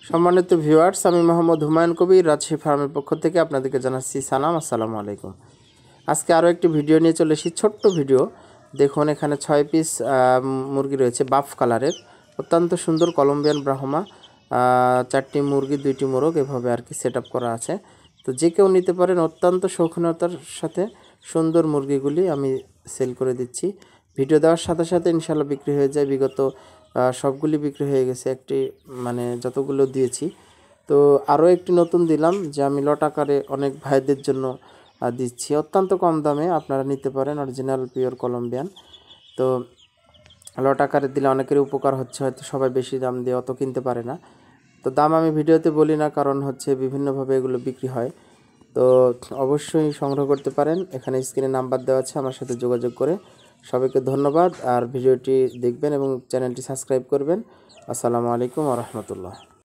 সম্মানিত ভিউয়ার্স, আমি মোহাম্মদ হুমায়ুন কবির রাজশাহী ফার্মের পক্ষ থেকে আপনাদেরকে জানাচ্ছি সালাম, আসসালামু আলাইকুম। আজকে আরও একটি ভিডিও নিয়ে চলে এসেছি, ছোট্ট ভিডিও। দেখুন, এখানে 6 পিস মুরগি রয়েছে বাফ কালারের, অত্যন্ত সুন্দর কলম্বিয়ান ব্রাহ্মা। 4টি মুরগি 2টি মোরগ এভাবে আর কি সেট আপ করা আছে। তো যে কেউ নিতে পারেন, অত্যন্ত শৌখিনতার সাথে সুন্দর মুরগিগুলি আমি সেল করে দিচ্ছি। ভিডিও দেওয়ার সাথে সাথে ইনশাল্লাহ বিক্রি হয়ে যায়। বিগত সবগুলি বিক্রি হয়ে গেছে, একটি মানে যতগুলো দিয়েছি। তো আরও একটি নতুন দিলাম, যে আমি লট আকারে অনেক ভাইদের জন্য দিচ্ছি অত্যন্ত কম দামে। আপনারা নিতে পারেন, অরিজিনাল পিওর কলম্বিয়ান। তো লট আকারে দিলে অনেকেরই উপকার হচ্ছে, হয়তো সবাই বেশি দাম দিয়ে অত কিনতে পারে না। তো দাম আমি ভিডিওতে বলি না, কারণ হচ্ছে বিভিন্নভাবে এগুলো বিক্রি হয়। তো অবশ্যই সংগ্রহ করতে পারেন, এখানে স্ক্রিনে নাম্বার দেওয়া আছে, আমার সাথে যোগাযোগ করে। সবাইকে ধন্যবাদ, আর ভিডিওটি দেখবেন এবং চ্যানেলটি সাবস্ক্রাইব করবেন। আসসালামু আলাইকুম ওয়া রাহমাতুল্লাহ।